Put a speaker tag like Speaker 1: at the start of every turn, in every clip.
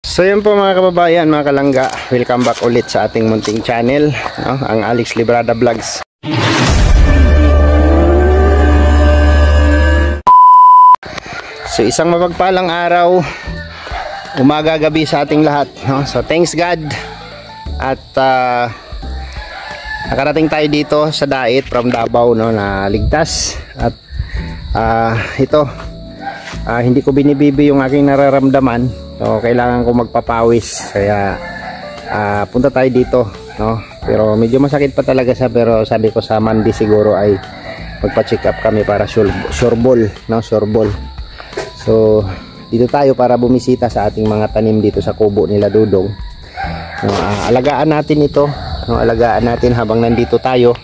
Speaker 1: So yun po mga kababayan, mga kalangga, welcome back ulit sa ating munting channel, no? Ang Alex Librada Vlogs. So isang mapagpalang araw, umaga gabi sa ating lahat, no? So thanks God at nakarating tayo dito sa Dait from Davao, no, na ligtas. At hindi ko binibibi yung aking nararamdaman. So kailangan ko magpapawis, kaya punta tayo dito, no? Pero medyo masakit pa talaga siya, pero sabi ko sa Monday siguro ay magpa-check up kami para sureball, no? Sureball. So dito tayo para bumisita sa ating mga tanim dito sa kubo nila Dudong. No, alagaan natin ito, no? Alagaan natin habang nandito tayo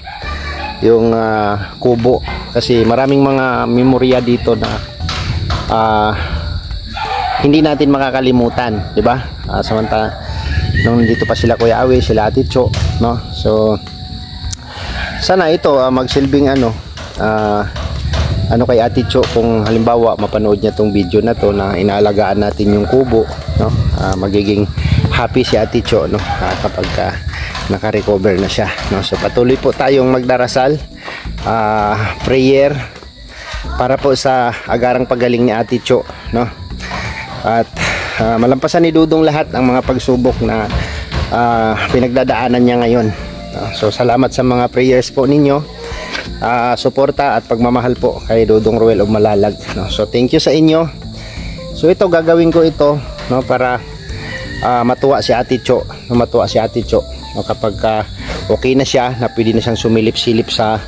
Speaker 1: yung kubo, kasi maraming mga memorya dito na hindi natin makakalimutan, di ba? Samantala nung dito pa sila Kuya Awi, sila Ate Cho, no? So sana ito magsilbing kay Ate Cho, kung halimbawa mapanood niya tong video na to na inaalagaan natin yung kubo, no? Magiging happy si Ate Cho, no? Kapag naka-recover na siya, no? So patuloy po tayong magdarasal, prayer para po sa agarang paggaling ni Ate Cho, no? At malampasan ni Dudong lahat ang mga pagsubok na pinagdadaanan niya ngayon. So salamat sa mga prayers po ninyo, suporta at pagmamahal po kay Dudong Ruel of Malalag, no? So thank you sa inyo. So ito, gagawin ko ito, no, para matuwa si Ate Cho, no? Matuwa si Ate Cho, no? Kapag okay na siya, na pwede na siyang sumilip-silip sa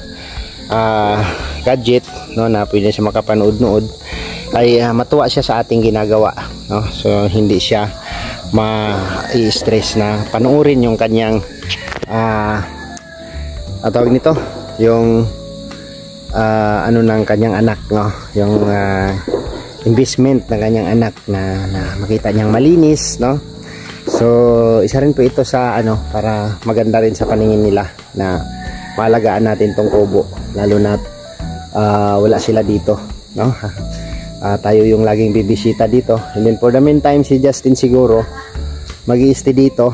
Speaker 1: gadget, no, na pwede na siya makapanood-nood, ay matuwa siya sa ating ginagawa, no? So hindi siya ma-stress na panoorin yung kanyang tawag nito, yung ng kanyang anak, no? Yung investment ng kanyang anak na makita niyang malinis, no? So isa rin po ito sa para maganda rin sa paningin nila na maalagaan natin tong kubo, lalo na wala sila dito, no? Tayo yung laging bibisita dito, and then for the meantime si Justin siguro mag-i-stay dito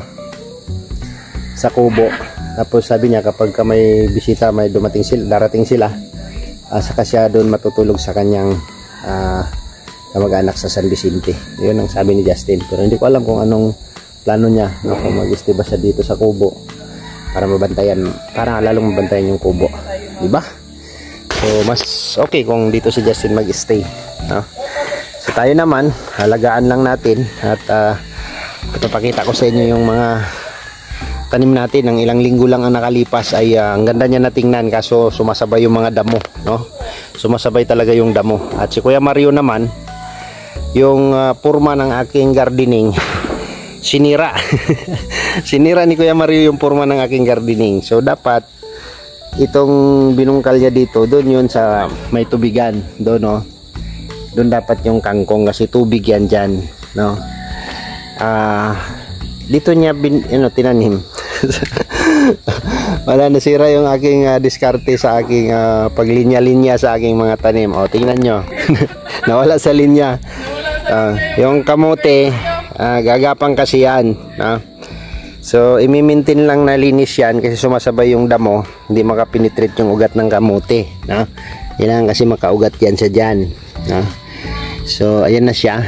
Speaker 1: sa kubo. Tapos sabi niya kapag may bisita, may darating sila, saka siya doon matutulog sa kanyang kamag-anak sa San Vicente. Yun ang sabi ni Justin, pero hindi ko alam kung anong plano niya, no? Kung mag-i-stay ba siya dito sa kubo para mabantayan, para lalong mabantayan yung kubo, diba? So mas okay kung dito si Justin mag-stay, no? So tayo naman, halagaan lang natin at ipapakita ko sa inyo yung mga tanim natin. Ng ilang linggo lang ang nakalipas ay ang ganda niya na tingnan, kaso sumasabay yung mga damo, no? Sumasabay talaga yung damo. At si Kuya Mario naman, yung purma ng aking gardening sinira. Sinira ni Kuya Mario yung purma ng aking gardening. So dapat itong binungkal niya dito, doon yun sa may tubigan doon, no? Doon dapat yung kangkong, kasi tubig yan dyan, no? Dito niya tinanim. Wala, nasira yung aking diskarte sa aking paglinya-linya sa aking mga tanim. O tingnan nyo. Nawala sa linya. Yung kamote, gagapang kasi yan, no? So i-maintain lang na linis yan, kasi sumasabay yung damo, hindi makapenetrate yung ugat ng kamote, no? Kailangan kasi makaugat yan sa dyan, no? So ayan na siya,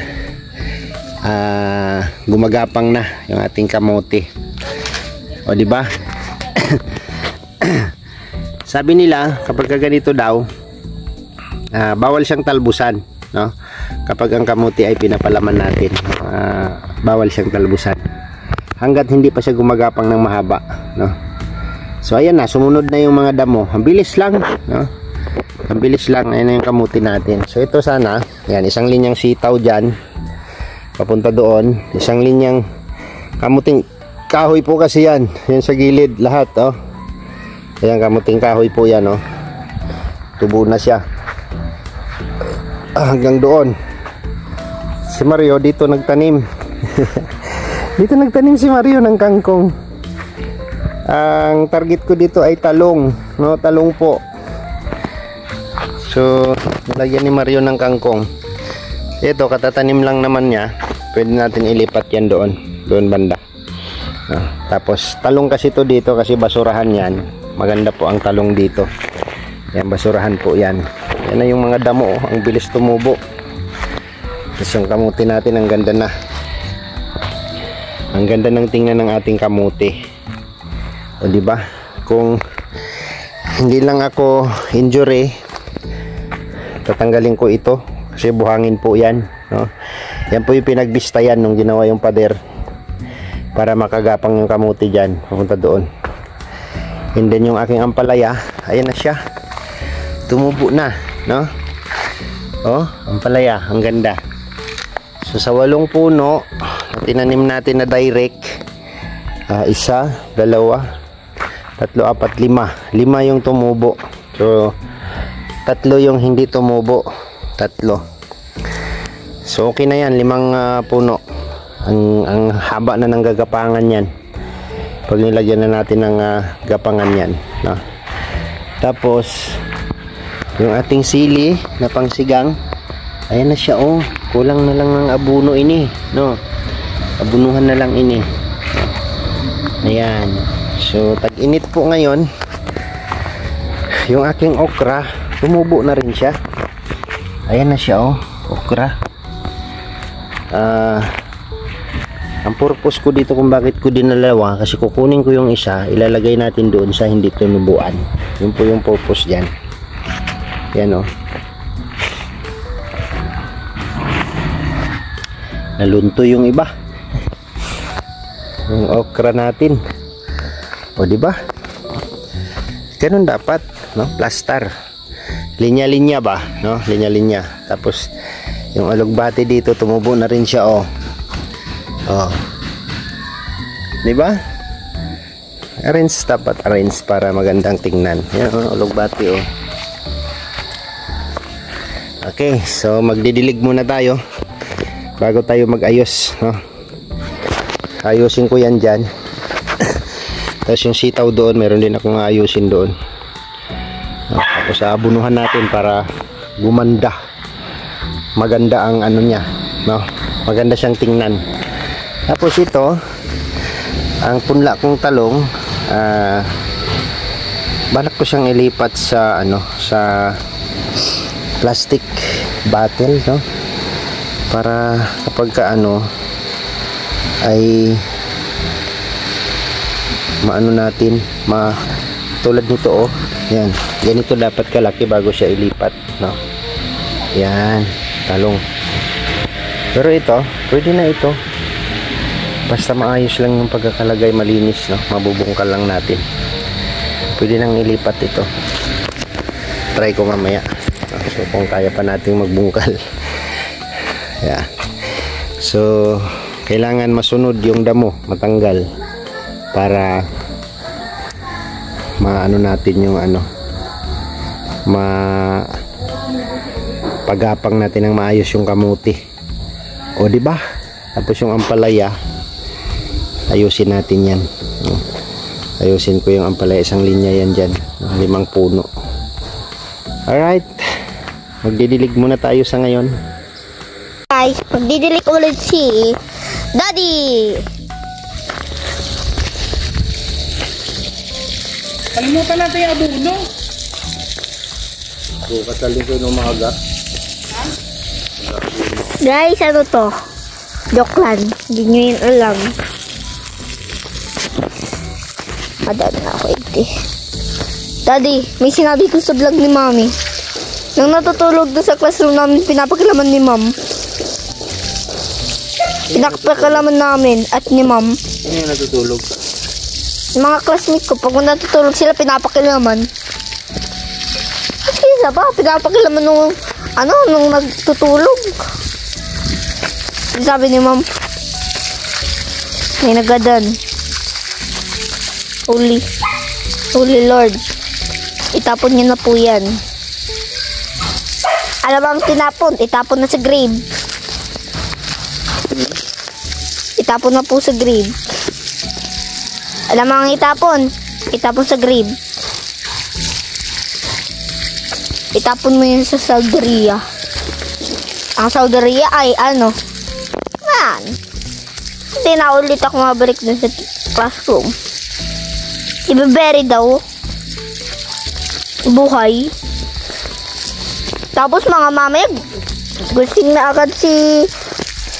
Speaker 1: gumagapang na yung ating kamote, o diba? Sabi nila kapag ganito daw, bawal siyang talbusan, no? Kapag ang kamote ay pinapalaman natin, bawal siyang talbusan hanggat hindi pa siya gumagapang ng mahaba, no? So ayan na, sumunod na yung mga damo. Ang bilis lang, no? Ang bilis lang. Ayan na yung kamuti natin. So ito sana, yan, isang linyang sitaw dyan papunta doon, isang linyang kamuting kahoy po kasi yan, yan sa gilid lahat, oh. Ayan, kamuting kahoy po yan, oh. Tubo na siya hanggang doon. Si Mario dito nagtanim. Dito nagtanim si Mario ng kangkong. Ang target ko dito ay talong, no? Talong po. So nilagyan ni Mario ng kangkong. Ito, katatanim lang naman niya. pwede natin ilipat yan doon banda. Tapos talong kasi to dito kasi basurahan yan. Maganda po ang talong dito. Yan, basurahan po yan. Yan na yung mga damo, ang bilis tumubo. Tapos yung kamuti natin, ang ganda na. Ang ganda ng tingnan ng ating kamuti. O diba? Kung hindi lang ako injury, tatanggalin ko ito kasi buhangin po yan, no? Yan po yung pinagbistayan nung ginawa yung pader para makagapang yung kamuti dyan papunta doon. And then yung aking ampalaya, ayan na siya, tumubo na, no? Oh, ampalaya, ang ganda. So sa 8 puno tinanim natin na direct, 1, 2, 3, 4, 5 yung tumubo. So 3 yung hindi tumubo, 3. So okay na yan, 5 puno. Ang haba na ng gagapangan yan pag nilagyan na natin ng gapangan yan, no? Tapos yung ating sili na pangsigang, ayan na siya, oh. Kulang na lang ng abuno ini, no? Abunuhan na lang ini. Ayan. So tag-init po ngayon. Yung aking okra, tumubo na rin siya. Ayan na siya, oh, okra. Ang purpose ko dito kung bakit ko dinalawa, kasi kukunin ko yung isa, ilalagay natin doon sa hindi tunubuan. Yun po yung purpose dyan. Yan, oh. Nalunto yung iba. Yung okra natin. O diba? Ganun dapat, no? Plaster. Linya-linya ba, no? Linya-linya. Tapos yung alugbati dito tumubo na rin siya, oh. Oh. Diba? Arrange, dapat arrange para magandang tingnan. Yan, oh, alugbati, oh. Okay, so magdidilig muna tayo bago tayo mag-ayos, no? Ayusin ko yan dyan. Tapos yung sitaw doon, meron din akong ayusin doon. Tapos abunuhan natin para gumanda. Maganda ang ano niya, no? Maganda siyang tingnan. Tapos ito, ang punla kong talong, balak ko siyang ilipat sa ano, sa plastic bottle, no? Para kapag ano ay maano natin, tulad nito, oh. Yan, ganito dapat kalaki bago siya ilipat, no? Yan, talong. Pero ito, pwede na ito. Basta maayos lang yung pagkakalagay, malinis, no? Mabubungkal lang natin. Pwede nang ilipat ito. Try ko mamaya. So kung kaya pa nating magbungkal. Yeah. So kailangan masunod yung damo, matanggal para maano natin yung ano, pagapang natin ng maayos yung kamuti. O di ba? Tapos yung ampalaya, ayusin natin yan. Ayusin ko yung ampalaya, isang linya yan dyan, 5 puno. Alright, magdidilig muna tayo sa ngayon.
Speaker 2: Guys, magdidilig ulit si Daddy.
Speaker 3: Kalimutan natin yung abuno.
Speaker 1: So, kasaling ko yung umaga.
Speaker 2: Guys, ano to? Joke lang. Hindi nyo yun alam. Adan na ako ito. Daddy, may sinabi ko sa vlog ni Mami. Nang natutulog doon sa classroom namin, pinapakilaman ni Ma'am. Pinapakalaman namin at ni Ma'am.
Speaker 1: Ano yung natutulog?
Speaker 2: Yung mga classmates ko, pag natutulog sila, pinapakilaman. At kisa ba, pinapakilaman nung, nung nagtutulog. Sabi ni Ma'am, may nagadan. Holy Lord. Itapon niyo na po yan. Alam mo ang tinapon? Itapon na sa grave. Itapon na po sa grave. Alam mo ang itapon? Itapon sa grave. Itapon mo yun sa Sauderia. Ang Sauderia ay ano? Man, Kasi naulit ako mabalik dun sa classroom. Ibe-bury daw. Buhay. Tapos mga mamaya, gusing na agad si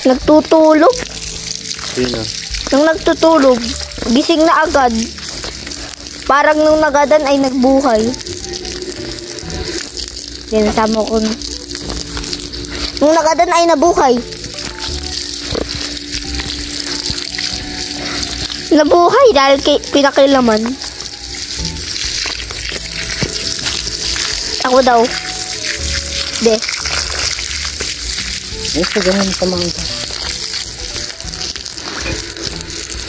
Speaker 2: nagtutulog.
Speaker 1: Sino?
Speaker 2: Nung nagtutulog, gising na agad. Parang nung nagadan ay nagbuhay. Sinasama ko. Nung nagadan ay nabuhay. Nabuhay dahil pinakilaman. Ako daw. De.
Speaker 1: Yes, ganyan pa mga ito.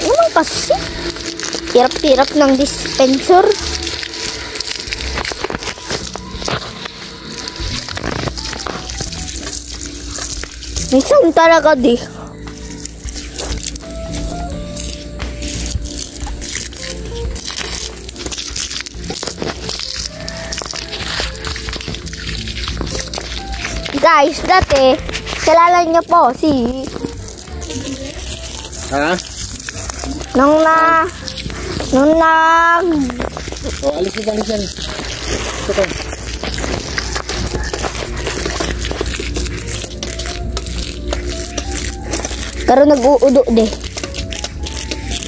Speaker 2: Ano kasi? Hirap-hirap ng dispenser. Minsan talaga di. Guys, dati, kilala niyo po si...
Speaker 1: Ha?
Speaker 2: Nung nag...
Speaker 1: O, alis yan. Ito.
Speaker 2: Pero nag-uudo de.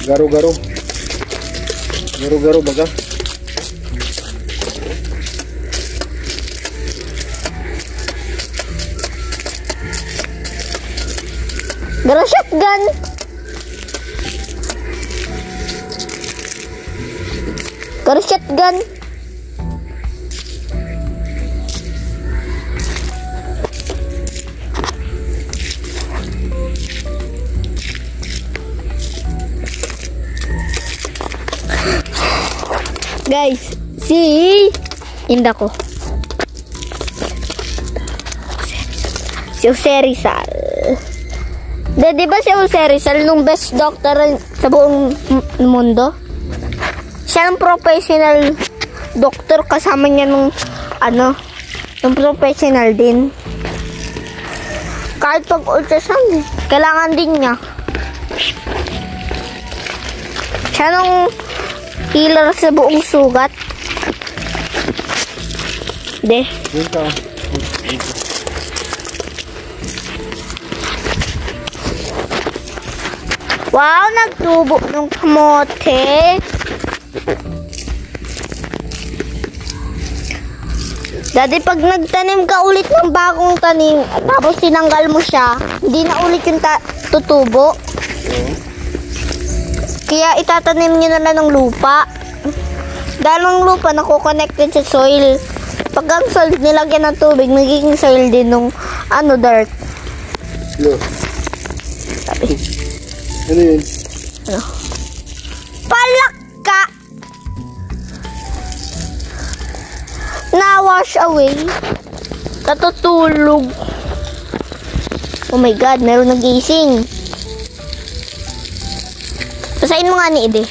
Speaker 1: Garo-garo. Garo-garo baga.
Speaker 2: Garo shotgun. Garo shotgun. Guys, si Inda ko. Si Jose Rizal. Di ba si Jose Rizal nung best doctor sa buong mundo? Siya ng professional doctor, kasama niya nung nung professional din. Kahit pag ultrasound, kailangan din niya. Siya nung healer sa buong sugat. De.
Speaker 1: Dito.
Speaker 2: Wow, nagtubo ng kamote. Dati pag nagtanim ka ulit ng bagong tanim, tapos tinanggal mo siya, hindi na ulit yung tutubo. Kaya itatanim nyo na lang ng lupa. Dahil ng lupa nako-connected sa soil. Pag ang soil nilagyan ng tubig, nagiging soil din ng dirt.
Speaker 1: Hello.
Speaker 2: Sabi.
Speaker 1: Ano yun?
Speaker 2: Palaka! Na-wash away. Natutulog. Oh my God, meron nagising. Pasain mo nga ni Ide.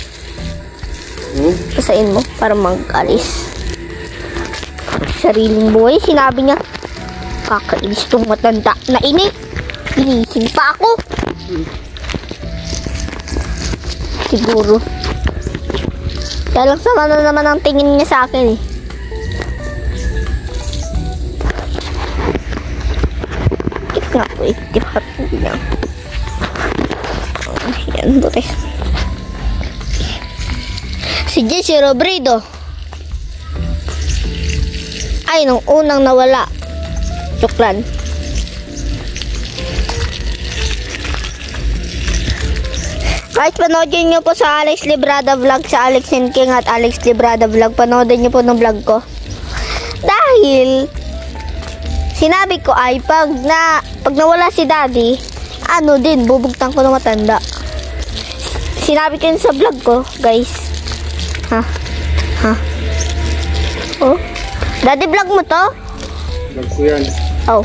Speaker 2: Pasain mo para mag-alis. Sariling buhay. Sinabi niya, kakainis tong matanda na ini. Ginising pa ako. Siguro. Kaya lang sama na naman ang tingin niya sa akin eh. Kit nga po eh. Tipat niya. Yan po eh. Si Jesse Robredo. Ay, nung unang nawala. Chuklan. Guys, panoodin nyo po sa Alex Librada Vlog, sa Alex and King at Alex Librada Vlog. Panoodin nyo po ng vlog ko. Dahil, sinabi ko ay pag nawala si Daddy, bubugtan ko ng matanda. Sinabi ko yun sa vlog ko, guys. Ha? Oh? Daddy, vlog mo to?
Speaker 1: Vlog ko yan.
Speaker 2: Oh.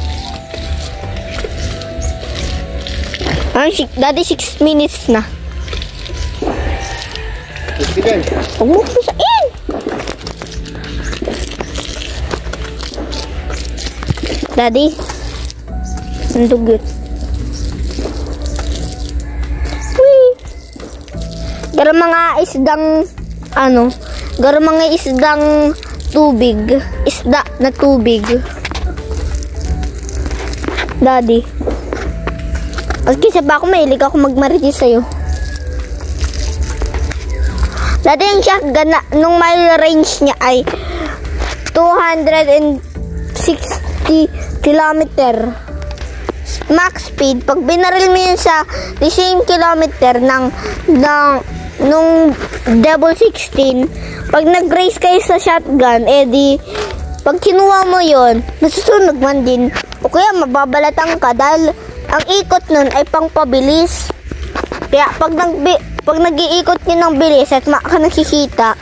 Speaker 2: Daddy, 6 minutes na.
Speaker 1: Sige.
Speaker 2: Huwag mo pusain. Daddy, ang dugyot. Whee! Gara mga isdang, gara mga isdang tubig. Isda na tubig. Daddy. Okay, sabi ako, mahilig ako magmaritis sa'yo. Dati yung shotgun na, nung mile range niya ay 260 kilometer max speed. Pag binaril mo yun sa the same kilometer nung Devil 16, pag nag-race kayo sa shotgun, di pag kinuha mo yun, nasusunog man din. O kaya mababalatan ka dahil ang ikot nun ay pangpabilis. Kaya pag nag-iikot yun ng bilis at ka nakikita,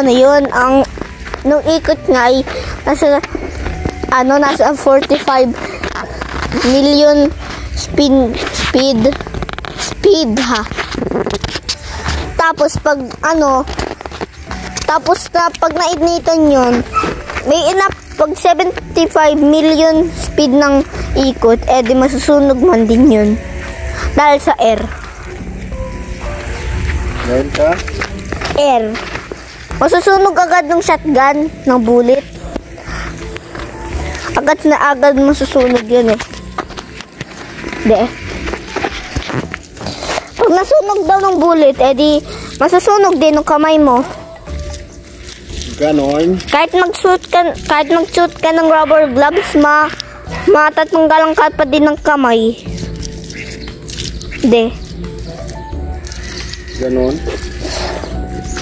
Speaker 2: yun, nung ikot nga ay nasa 45 million speed ha. Tapos pag naignitan yun, may enough pag 75 million speed ng ikot, di masusunog man din yun. Dahil sa air.
Speaker 1: Dahil ka?
Speaker 2: Air. Masusunog agad ng shotgun, ng bullet. Agad na agad masusunog yun Pag nasunog daw ng bullet, di masusunog din ng kamay mo.
Speaker 1: Ganon.
Speaker 2: Kahit mag-shoot ka ng rubber gloves, matatanggalan ka pa din ng kamay.
Speaker 1: Ganon.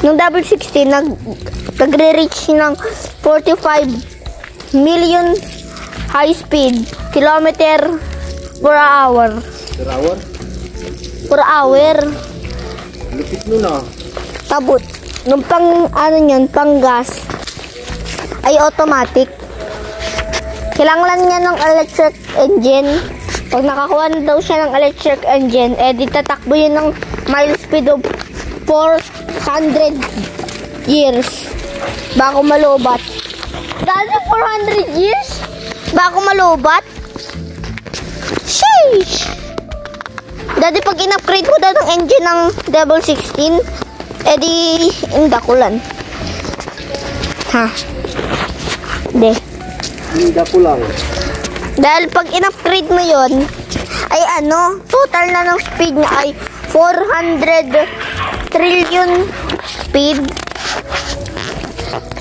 Speaker 2: Nung Devil 16, nagre-reach ng 45 million high speed kilometer per hour.
Speaker 1: Per hour?
Speaker 2: Per hour.
Speaker 1: Lupit nun
Speaker 2: Tabot. Nung pang gas, ay automatic. Kailangan niya ng electric engine. Pag nakakuha na daw siya ng electric engine, di tatakbo yun ng mile speed of 400 years bago malobat. Dati 400 years bago malobat? Sheesh! Dati pag in-upgrade ko daw ng engine ng Devil 16, di indakulan. Ha?
Speaker 1: Indakulang.
Speaker 2: Dahil pag in-upgrade mo yun, ay total na ng speed niya ay 400 trillion speed.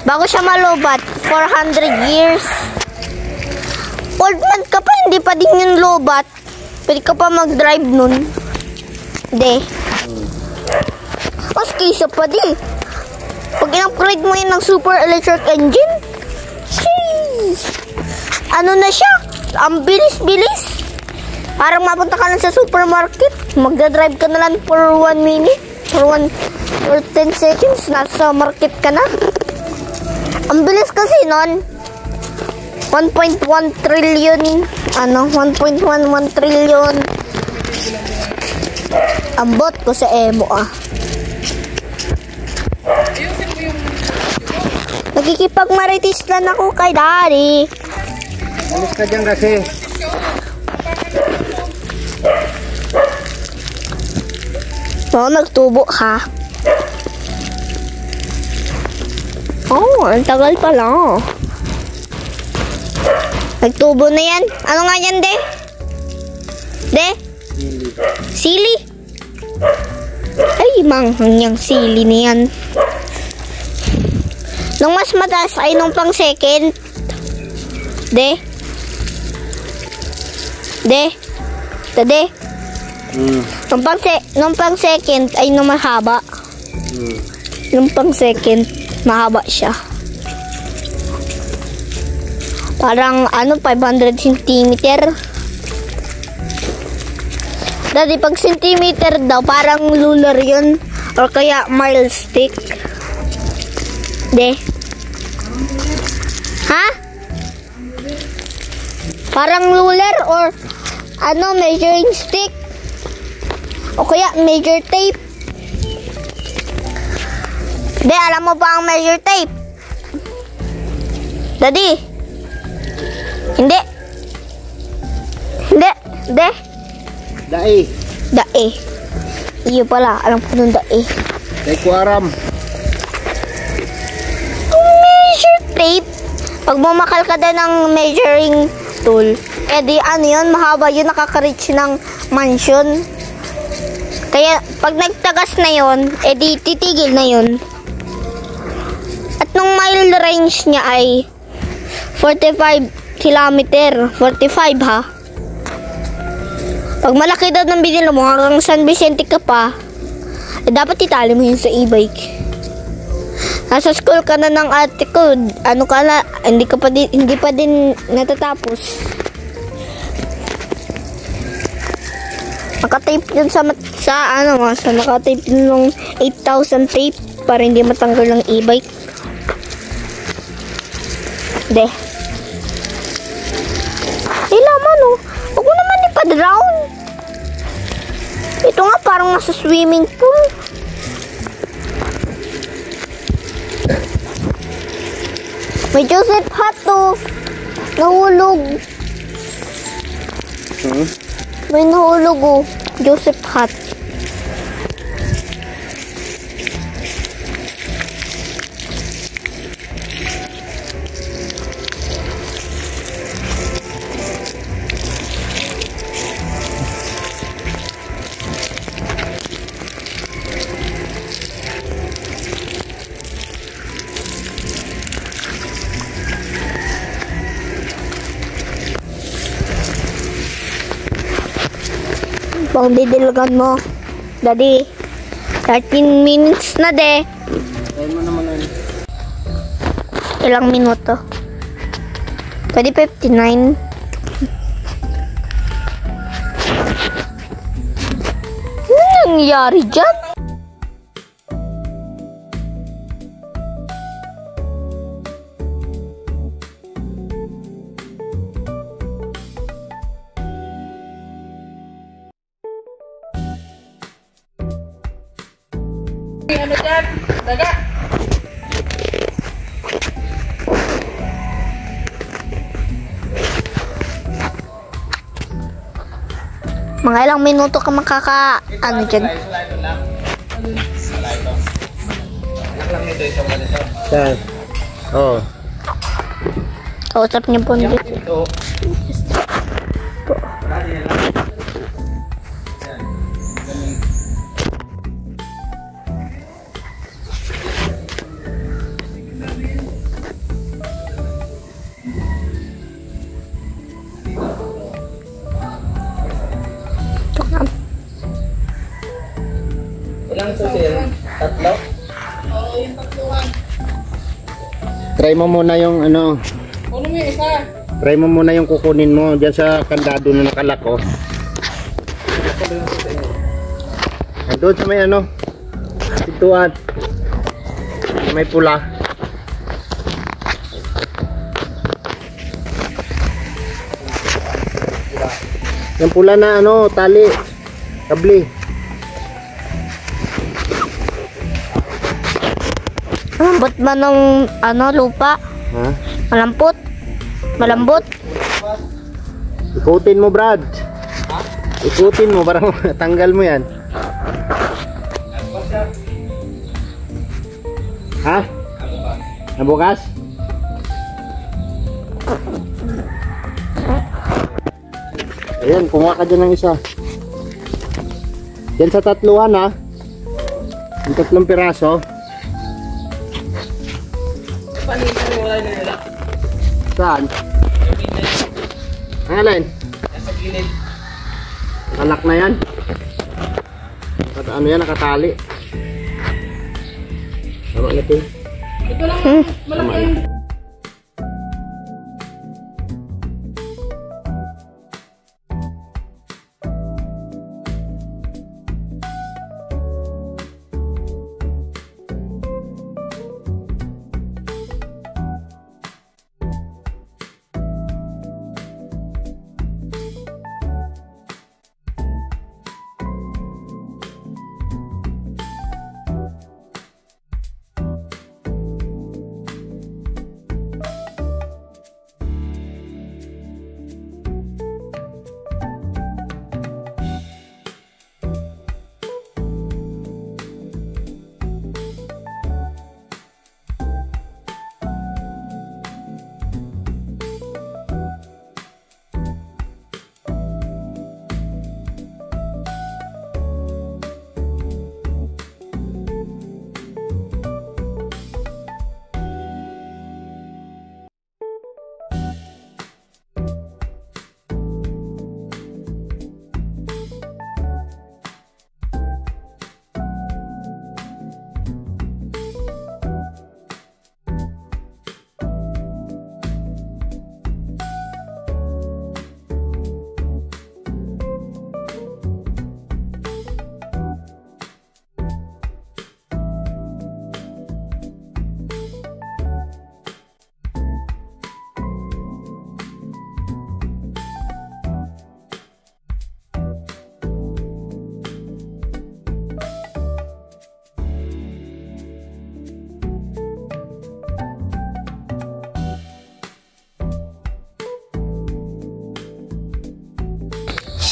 Speaker 2: Bago siya malobat, 400 years. Old man ka pa, hindi pa din yung lobat. Pwede ka pa mag-drive nun. Mas kisa pa di. Pag in-upgrade mo yun ng super electric engine, sheesh! Na siya? Ang bilis-bilis. Parang mapunta ka lang sa supermarket. Magdadrive ka na lang for 1 minute. For 10 seconds. Nasa market ka na. Ang bilis kasi nun. 1.1 trillion. 1.11 trillion. Ambot ko sa emo Nagkikipagmaritis lang ako kay Daddy.
Speaker 1: Alis ka dyan kasi.
Speaker 2: Nagtubo ha. Ang tagal pala. Nagtubo na yan. Ano nga yan, Sili? Ay, manghang yung sili na yan. Nung mas mataas ay nung pang second. Nung pang second ay nung mahaba. Nung pang second, mahaba siya. Parang 500 cm. Dati pag centimeter daw, parang ruler yun. Or kaya mile stick. Ha? Parang ruler or measuring stick. O kaya measure tape. Alam mo ba ang measure tape? Daddy? Hindi.
Speaker 1: Dae.
Speaker 2: Iyo pala, alam ko nun eh.
Speaker 1: Kay Kuaram.
Speaker 2: Measure tape. Pag bumakal ka din ng measuring tool, di ano yun, mahaba yun, nakaka-reach ng mansion. Kaya pag nagtagas na yun, di titigil na yun. At nung mile range niya ay 45 kilometer. 45 ha. Pag malaki daw ng binili mo hanggang San Vicente ka pa, dapat itali mo yun sa e-bike. Nasa school ka na ng ate ko, ano ka na, hindi pa din natatapos. Nakatape dun sa nakatape dun ng 8,000 tape para hindi matanggal ng e-bike. De. Laman oh. Huwag mo naman ipa-drown. Ito nga parang nasa swimming pool. May Joseph Hut to. Nahulog. May nahulog oh. Joseph Hut. Bang didilgan mo. Daddy. 13 minutes na de.
Speaker 1: Tayo mo naman ano.
Speaker 2: Ilang minuto? Pwede 59. Ano nangyari dyan?
Speaker 3: Ano dyan? Daga!
Speaker 2: Mga ilang minuto ka ano dyan?
Speaker 1: Saan? Oo.
Speaker 2: Kausap niyo po dito.
Speaker 3: Ilang susil? Tatlo? Oo, yung tatluhan.
Speaker 1: Try mo muna yung ano.
Speaker 3: Ano mo yung isa?
Speaker 1: Try mo muna yung kukunin mo diyan sa kandado na nakalako. Doon sa may ano. Pintuan. May pula. Yung pula na ano, tali. Kabli.
Speaker 2: Malambot ba ng lupa?
Speaker 1: Ha?
Speaker 2: Malambot? Malambot?
Speaker 1: Ikutin mo, Brad. Ikutin mo para tanggal mo yan. Ha? Nabukas? Ayan, kumuha ka dyan ng isa. Yan sa tatluhan ha. Yung tatlong piraso. Saan? Ang alin?
Speaker 3: Nasa gilid.
Speaker 1: Nakalak na yan. At ano yan, nakatali. Tama natin.
Speaker 3: Ito lang, malaki.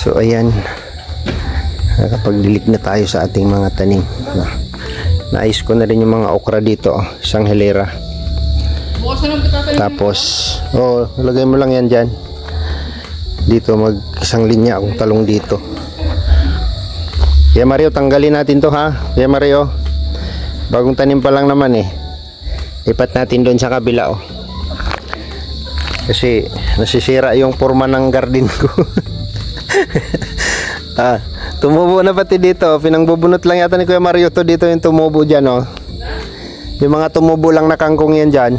Speaker 1: So ayan, nakapagdilig na tayo sa ating mga tanim. Naayos ko na rin yung mga okra dito, isang hilera. Tapos lagay mo lang yan dyan. Dito isang linya akong talong dito. Kaya Mario, tanggalin natin to ha. Kaya Mario, bagong tanim pa lang naman eh. Lipat natin doon sa kabila kasi nasisira yung forma ng garden ko. Tumubo na pati dito. Pinangbubunot lang yata ni Kuya Mario to dito yung tumubo dyan Yung mga tumubo lang na kangkong yan dyan.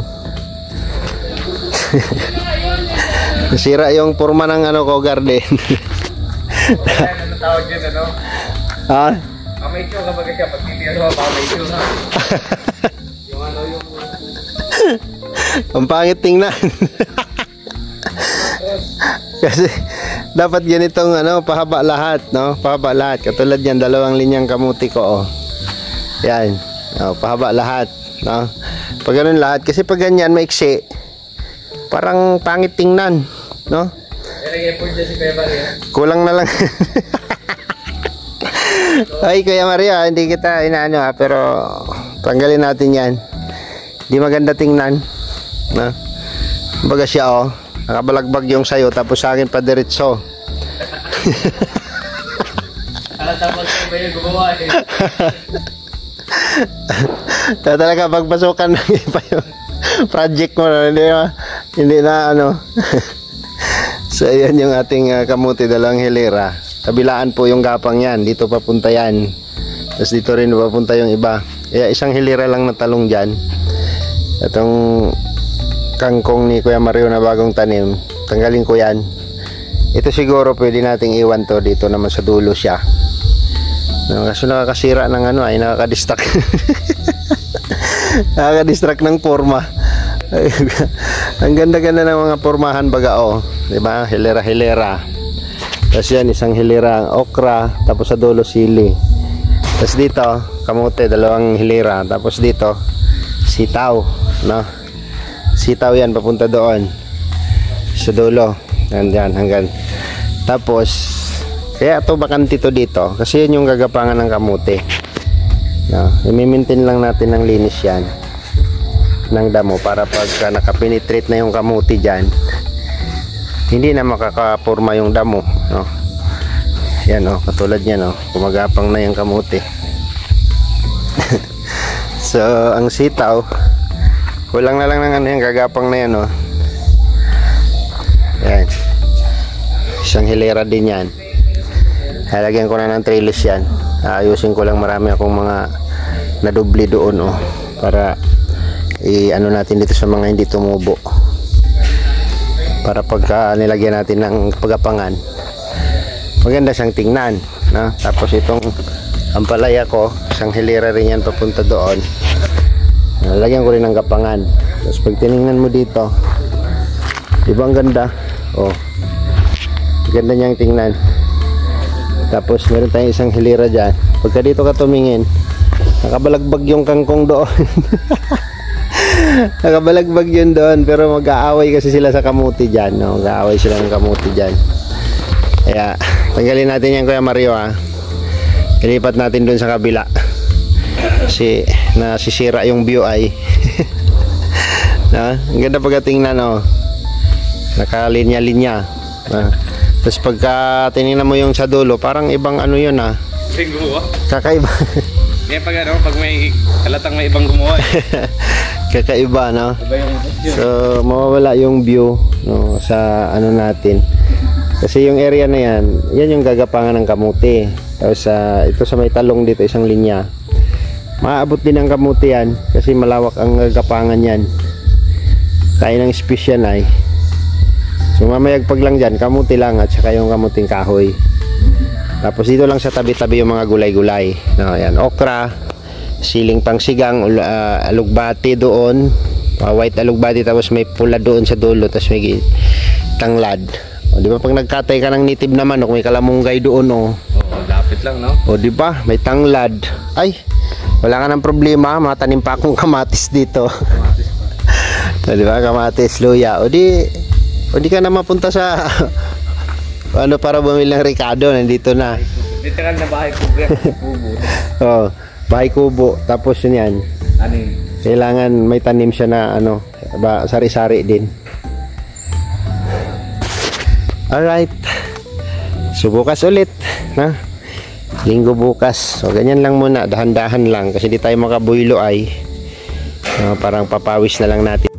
Speaker 1: Nasira yung forma ng ko garden.
Speaker 3: Ano tawag yun Pamaityo kapag siya pag hindi pamaityo na. Yung yung
Speaker 1: ang pangit tingnan. Kasi dapat ganitong pahaba lahat, pahaba lahat. Katulad yan, 2 linyang kamuti ko yan, pahaba lahat, pag ganun lahat. Kasi pag ganyan maiksi, parang pangit tingnan, kulang na lang. Ay Kuya Maria, hindi kita inaano pero tanggalin natin yan. Hindi maganda tingnan, baga siya nakabalagbag yung sayo tapos sa akin pa diretso.
Speaker 3: Tapos ba yung gumawa
Speaker 1: Talaga pagpasukan ng iba yung project mo hindi na So ayan yung ating kamuti, 2 hilera. Kabilaan po yung gapang yan, dito papunta yan, tapos dito rin papunta yung iba. Kaya 1 hilera lang na talong dyan. Itong kangkong ni Kuya Mario na bagong tanim, tanggalin ko yan. Ito siguro pwede nating iwan to dito naman sa dulo siya. Kasi nakakasira ng ay nakakadistract. Nakakadistract ng forma. Ang ganda-ganda ng mga formahan baga diba? Hilera-hilera. Tapos yan, 1 hilera ang okra, tapos sa dulo sili. Tapos dito kamote, 2 hilera. Tapos dito sitaw, sitaw yan papunta doon sa dulo. Yan hanggang. Tapos kaya ito bakante to dito kasi yan yung gagapangan ng kamote. I-maintain lang natin ng linis yan ng damo para pagka nakapenetrate na yung kamote dyan, hindi na makakaporma yung damo, yan katulad yan gumagapang na yung kamote. So ang sitaw kulang na lang ng yung gagapang na yan yan, 1 hilera din yan. Halagyan ko na ng trellis yan. Ayusin ko lang, marami akong mga nadubli doon para natin dito sa mga hindi tumubo, para pagka nilagyan natin ng pagapangan maganda siyang tingnan, tapos itong ampalaya ko, 1 hilera rin yan papunta doon. Lagyan ko rin ng gapangan. Tapos pag tiningnan mo dito, diba ang ganda? Ganda niyang tingnan. Tapos meron tayong 1 hilera dyan. Pagka dito ka tumingin, nakabalagbag yung kangkong doon. Nakabalagbag yun doon, pero mag-aaway kasi sila sa kamuti dyan, mag-aaway sila ng kamuti dyan. Kaya tanggalin natin yan Kuya Mario ilipat natin doon sa kabila kasi nasisira yung view ang ganda pagkatingnan nakalinya-linya. Tapos pagka tinignan mo yung sa dulo, parang ibang yun kakaiba.
Speaker 3: Pag may halatang may ibang gumawa
Speaker 1: kakaiba so mawawala yung view sa natin kasi yung area na yan yung gagapangan ng kamuti. Tapos ito sa may talong dito 1 linya, maaabot din ang kamuti yan kasi malawak ang gagapangan yan. Tayo ng space yan so mamayagpag lang dyan, kamuti lang at saka yung kamuting kahoy. Tapos dito lang sa tabi-tabi yung mga gulay-gulay. Yan, okra, siling pangsigang, alugbati doon, white alugbati, tapos may pula doon sa dulo, tapos may tanglad. Di ba pag nagkatay ka ng nitib na manok, may kalamunggay doon
Speaker 3: lapit lang
Speaker 1: di ba? May tanglad. Ay, wala ka ng problema, matanim pa akong kamatis dito. Di ba? Kamatis, luya. O di ka na mapunta sa Ano para bumili ng Ricardo, nandito na.
Speaker 3: Literal na bahay ko. Kubo.
Speaker 1: Oh, bahay kubo. Tapos yun yan.
Speaker 3: Ano yun?
Speaker 1: Kailangan may tanim siya na ano, sari-sari din. Alright. So bukas ulit, na? Linggo bukas. So ganyan lang muna, dahan-dahan lang kasi di tayo makabuylo ay. Parang papawis na lang natin.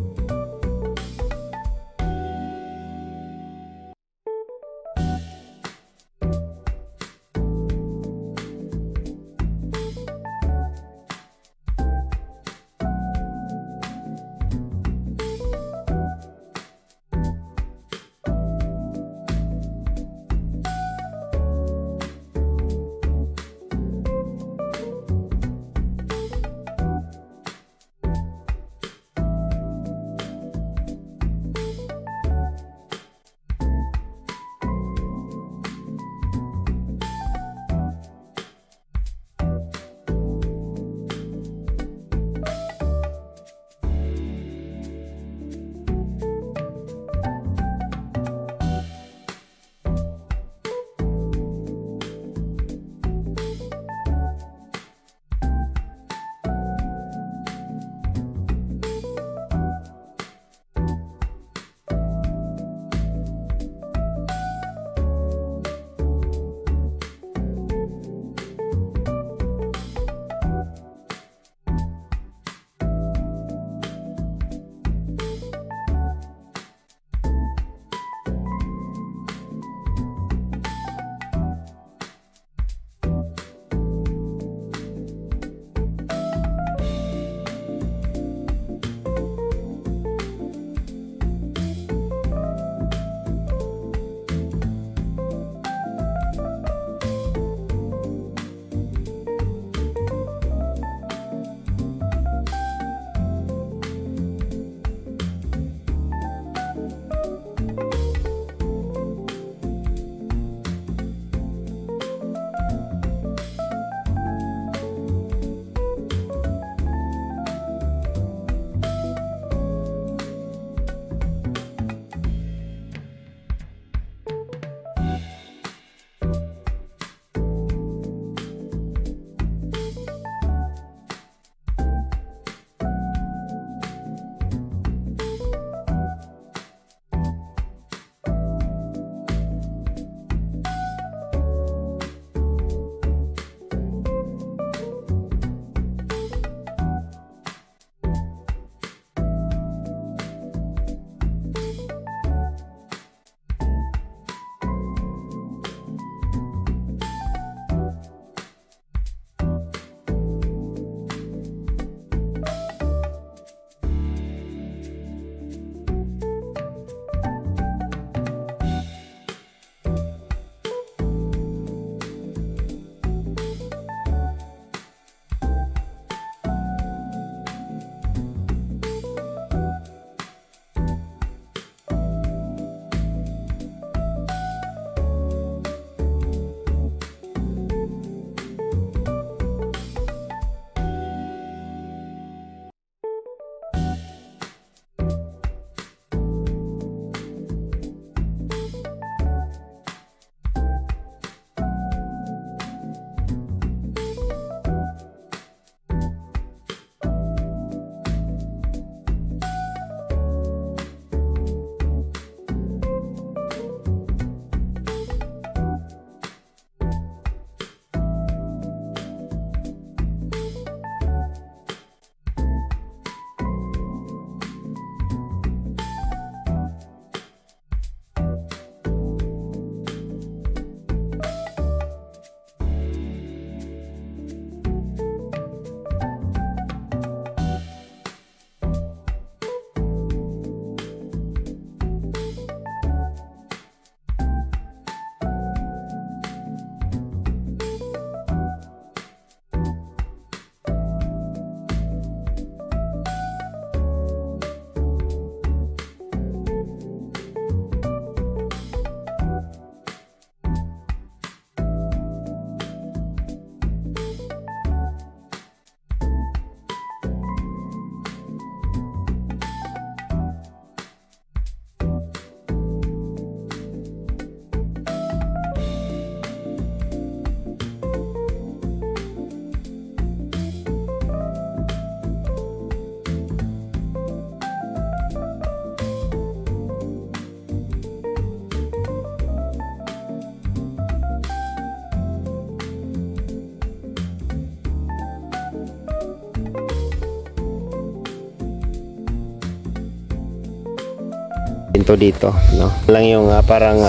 Speaker 1: Pinto dito, no? Lang yung parang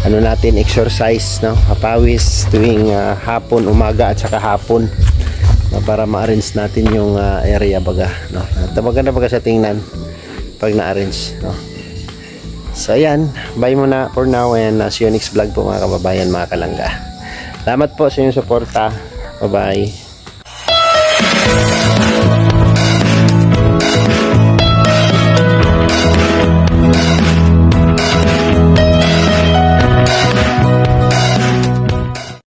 Speaker 1: ano natin, exercise, no? Pawis tuwing hapon, umaga at saka hapon, no? Para ma-arrange natin yung area baga, no? At maganda baga sa tingnan pag na-arrange, no? So ayan, bye muna for now and see you next vlog po mga kababayan, mga kalangga. Salamat po sa inyong suporta. Bye bye.